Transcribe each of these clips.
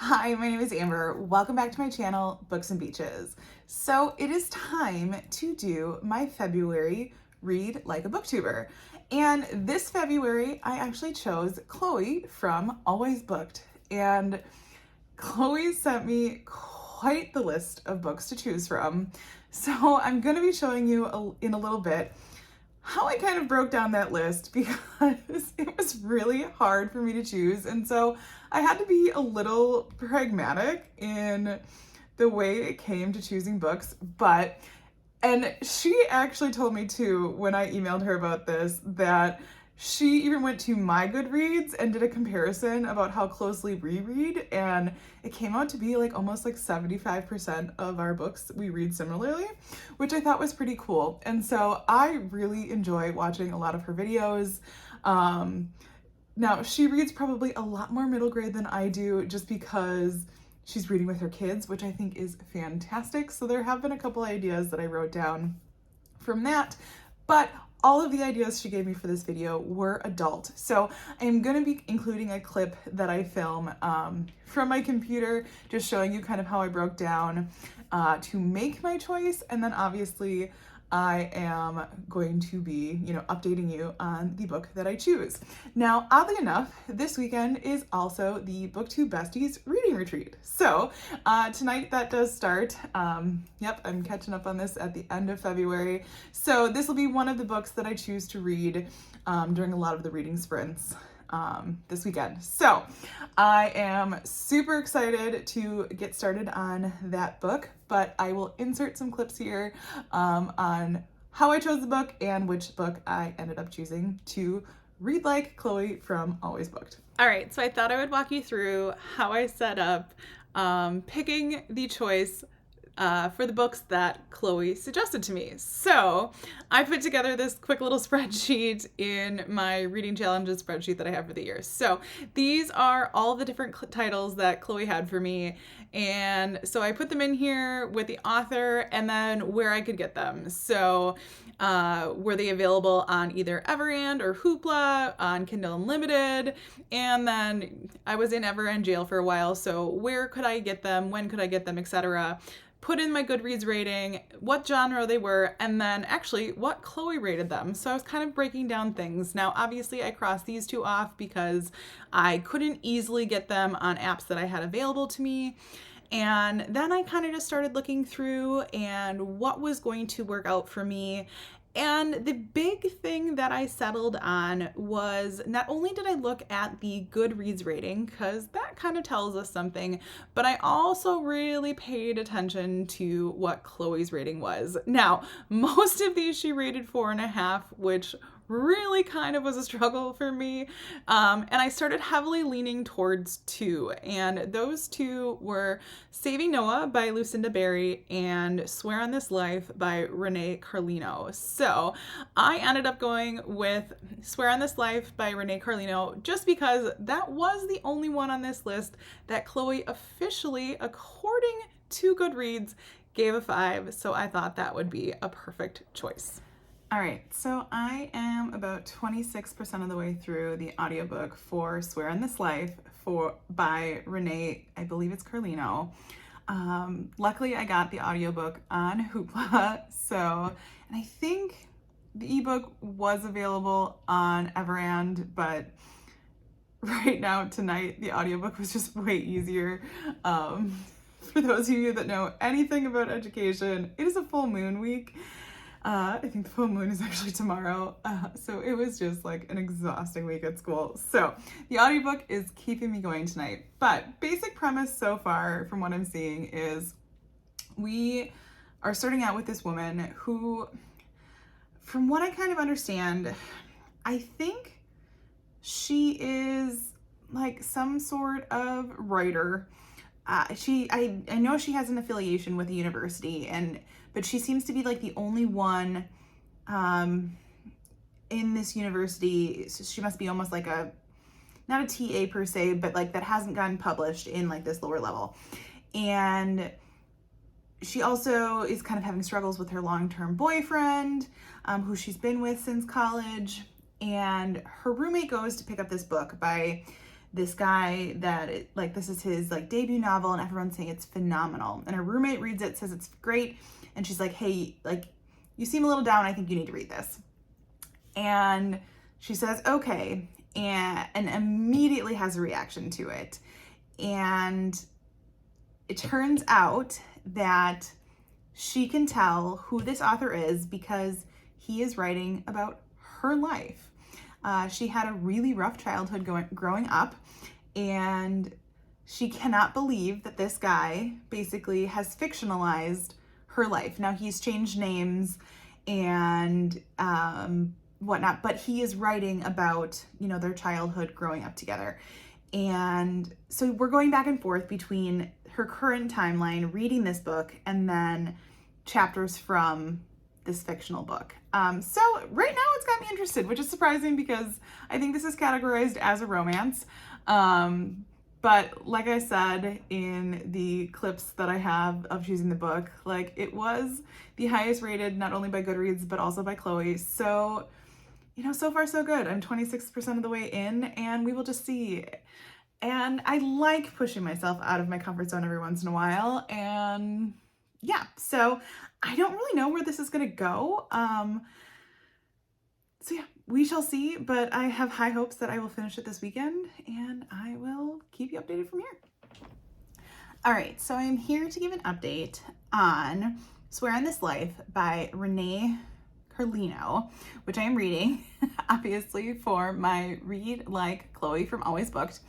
Hi, my name is Amber. Welcome back to my channel, Books and Beaches. So it is time to do my February Read Like a Booktuber. And this February, I actually chose Chloe from Always Booked. And Chloe sent me quite the list of books to choose from. So I'm going to be showing you in a little bit how I kind of broke down that list because it was really hard for me to choose. And so I had to be a little pragmatic in the way it came to choosing books. And she actually told me too, when I emailed her about this, that she even went to my Goodreads and did a comparison about how closely we read, and it came out to be like almost like 75% of our books we read similarly, which I thought was pretty cool. And so I really enjoy watching a lot of her videos. Now, she reads probably a lot more middle grade than I do just because she's reading with her kids, which I think is fantastic. So there have been a couple ideas that I wrote down from that, but all of the ideas she gave me for this video were adult. So I'm going to be including a clip that I film from my computer, just showing you kind of how I broke down to make my choice. And then obviously I am going to be, updating you on the book that I choose. Now, oddly enough, this weekend is also the Booktube Besties reading retreat. So tonight that does start. Yep, I'm catching up on this at the end of February. So this will be one of the books that I choose to read during a lot of the reading sprints this weekend. So I am super excited to get started on that book, but I will insert some clips here on how I chose the book and which book I ended up choosing to read like Chloe from Always Booked. All right, so I thought I would walk you through how I set up picking the choice for the books that Chloe suggested to me. So I put together this quick little spreadsheet in my reading challenges spreadsheet that I have for the year. So these are all the different titles that Chloe had for me. And so I put them in here with the author and then where I could get them. So were they available on either Everand or Hoopla, on Kindle Unlimited? And then I was in Everand jail for a while. So where could I get them? When could I get them, etc.? Put in my Goodreads rating, what genre they were, and then actually what Chloe rated them. So I was kind of breaking down things. Now, obviously, I crossed these two off because I couldn't easily get them on apps that I had available to me. And then I kind of just started looking through and what was going to work out for me. And the big thing that I settled on was not only did I look at the Goodreads rating, because that kind of tells us something, but I also really paid attention to what Chloe's rating was. Now, most of these she rated 4.5, which really kind of was a struggle for me. And I started heavily leaning towards 2. And those 2 were Saving Noah by Lucinda Berry and Swear on This Life by Renee Carlino. So I ended up going with Swear on This Life by Renee Carlino just because that was the only one on this list that Chloe officially, according to Goodreads, gave a 5. So I thought that would be a perfect choice. All right, so I am about 26% of the way through the audiobook for Swear on This Life by Renee, I believe it's Carlino. Luckily, I got the audiobook on Hoopla, and I think the ebook was available on Everand, but right now, tonight, the audiobook was just way easier. For those of you that know anything about education, it is a full moon week. I think the full moon is actually tomorrow. So it was just like an exhausting week at school. So the audiobook is keeping me going tonight. But basic premise so far from what I'm seeing is we are starting out with this woman who, from what I kind of understand, I think she is like some sort of writer. I know she has an affiliation with a university, but she seems to be like the only one in this university. So she must be almost like not a TA per se, but like that hasn't gotten published in like this lower level. And she also is kind of having struggles with her long-term boyfriend, who she's been with since college. And her roommate goes to pick up this book by this guy like this is his like debut novel, and everyone's saying it's phenomenal. And her roommate reads it, says it's great, and she's like, hey, like you seem a little down, I think you need to read this. And she says, okay, and immediately has a reaction to it. And it turns out that she can tell who this author is because he is writing about her life. She had a really rough childhood growing up, and she cannot believe that this guy basically has fictionalized her life. Now, he's changed names and whatnot, but he is writing about, you know, their childhood growing up together. And so we're going back and forth between her current timeline, reading this book, and then chapters from this fictional book. So right now it's got me interested, which is surprising because I think this is categorized as a romance. But like I said in the clips that I have of choosing the book, like it was the highest rated, not only by Goodreads, but also by Chloe. So, you know, so far so good. I'm 26% of the way in, and we will just see. And I like pushing myself out of my comfort zone every once in a while. And yeah, so I don't really know where this is going to go. So yeah, we shall see, but I have high hopes that I will finish it this weekend, and I will keep you updated from here. All right, so I'm here to give an update on Swear on This Life by Renee Carlino, which I am reading, obviously, for my Read Like Chloe from Always Booked.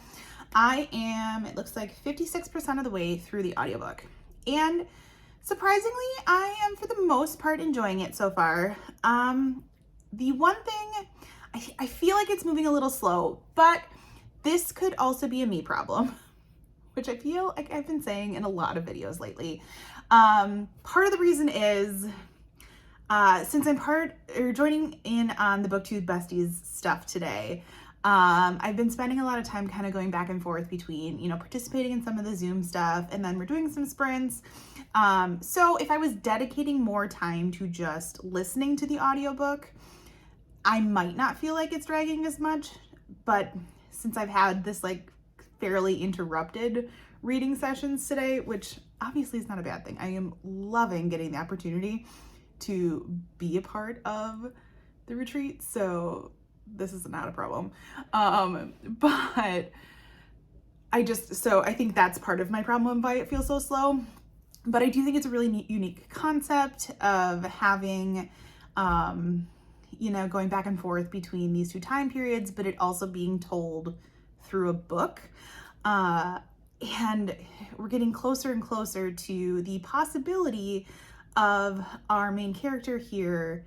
I am, it looks like 56% of the way through the audiobook. And surprisingly, I am for the most part enjoying it so far. The one thing, I feel like it's moving a little slow, but this could also be a me problem, which I feel like I've been saying in a lot of videos lately. Part of the reason is, since I'm joining in on the Booktube Besties stuff today, I've been spending a lot of time kind of going back and forth between, you know, participating in some of the Zoom stuff, and then we're doing some sprints. So if I was dedicating more time to just listening to the audiobook, I might not feel like it's dragging as much, but since I've had this like fairly interrupted reading sessions today, which obviously is not a bad thing. I am loving getting the opportunity to be a part of the retreat, so this is not a problem. But I think that's part of my problem why it feels so slow. But I do think it's a really neat, unique concept of having, you know, going back and forth between these two time periods, but it also being told through a book. And we're getting closer and closer to the possibility of our main character here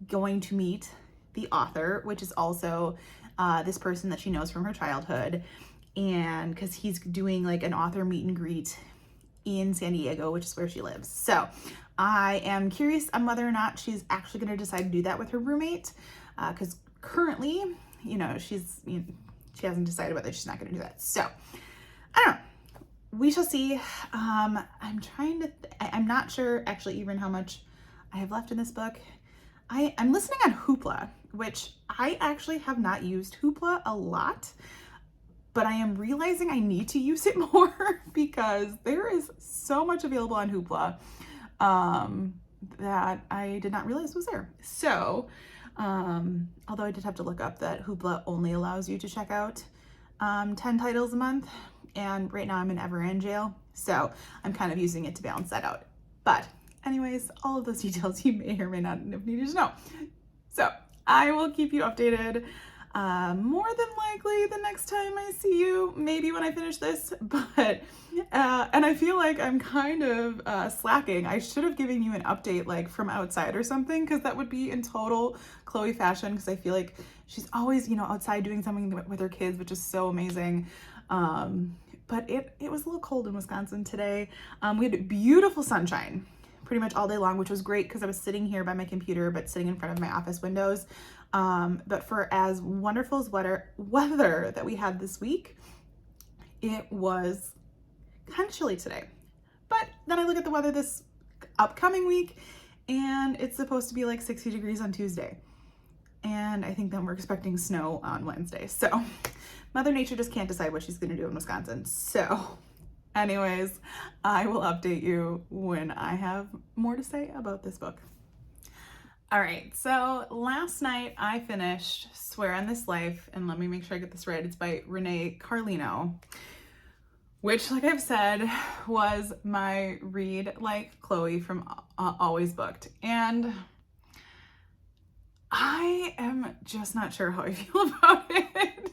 going to meet the author, which is also this person that she knows from her childhood. And because he's doing like an author meet and greet in San Diego, which is where she lives. So I am curious on whether or not she's actually going to decide to do that with her roommate, because currently, you know, she hasn't decided whether she's not going to do that. So I don't know. We shall see. I'm not sure actually even how much I have left in this book. I'm listening on Hoopla, which I actually have not used Hoopla a lot, but I am realizing I need to use it more because there is so much available on Hoopla that I did not realize was there. So, although I did have to look up that Hoopla only allows you to check out 10 titles a month, and right now I'm in Everend jail, so I'm kind of using it to balance that out. But anyways, all of those details you may or may not have needed to know. So I will keep you updated more than likely the next time I see you, maybe when I finish this, but and I feel like I'm kind of slacking. I should have given you an update like from outside or something, because that would be in total Chloe fashion, because I feel like she's always, you know, outside doing something with her kids, which is so amazing. But it was a little cold in Wisconsin today. We had beautiful sunshine pretty much all day long, which was great because I was sitting here by my computer, but sitting in front of my office windows. But for as wonderful as weather that we had this week, it was kind of chilly today. But then I look at the weather this upcoming week, and it's supposed to be like 60 degrees on Tuesday. and I think then we're expecting snow on Wednesday. So Mother Nature just can't decide what she's gonna do in Wisconsin. So anyways, I will update you when I have more to say about this book. All right, so last night I finished Swear on This Life, and let me make sure I get this right. It's by Renee Carlino, which, like I've said, was my read like Chloe from Always Booked. And I am just not sure how I feel about it.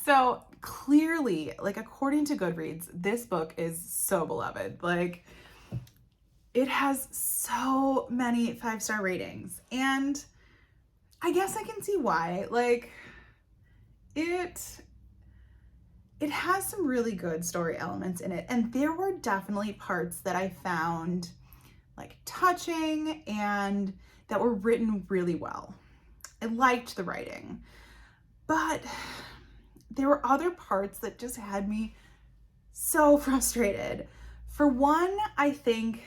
So clearly, like according to Goodreads, this book is so beloved. Like it has so many 5-star ratings, and I guess I can see why. Like it has some really good story elements in it, and there were definitely parts that I found like touching and that were written really well. I liked the writing, but there were other parts that just had me so frustrated. For one, I think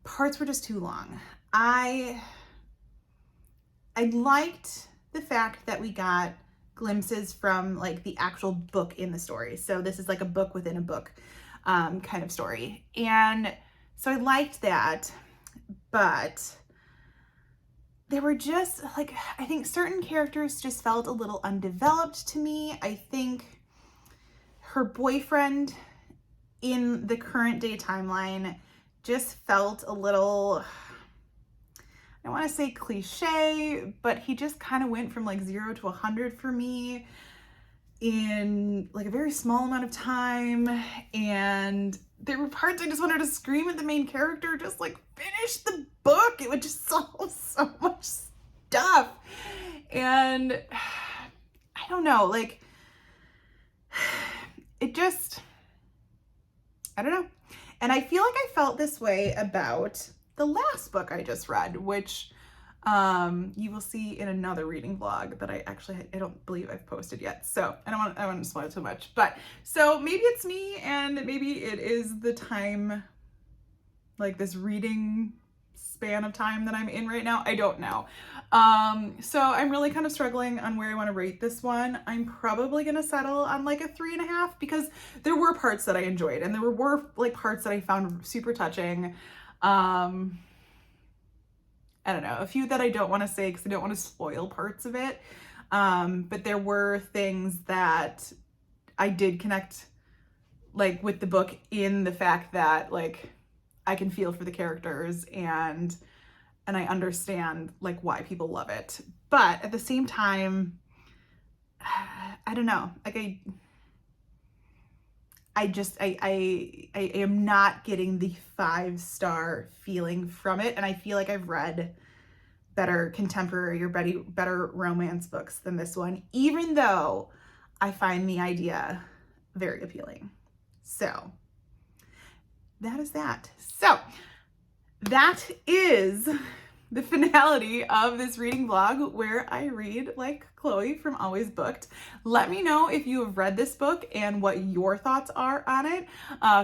parts were just too long. I liked the fact that we got glimpses from like the actual book in the story. So this is like a book within a book kind of story. And so I liked that, but there were just like, I think certain characters just felt a little undeveloped to me. I think her boyfriend in the current day timeline just felt a little, I don't want to say cliche, but he just kind of went from like 0 to 100 for me in like a very small amount of time. And there were parts I just wanted to scream at the main character, just like finish the book. It would just solve so much stuff. And I don't know, like it just, I don't know. And I feel like I felt this way about the last book I just read, which you will see in another reading vlog that I don't believe I've posted yet. So I don't want to spoil too much, but so maybe it's me and maybe it is the time, like this reading span of time that I'm in right now. I don't know. So I'm really kind of struggling on where I want to rate this one. I'm probably going to settle on like a 3.5 because there were parts that I enjoyed and there were like parts that I found super touching. I don't know, a few that I don't want to say because I don't want to spoil parts of it. But there were things that I did connect like with the book in the fact that like I can feel for the characters and I understand like why people love it. But at the same time, I don't know, like I am not getting the 5-star feeling from it. And I feel like I've read better contemporary or better romance books than this one, even though I find the idea very appealing. So that is that. So that is the finality of this reading vlog where I read like Chloe from Always Booked. Let me know if you have read this book and what your thoughts are on it.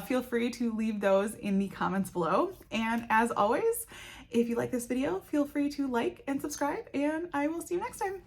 Feel free to leave those in the comments below. And as always, if you like this video, feel free to like and subscribe, and I will see you next time.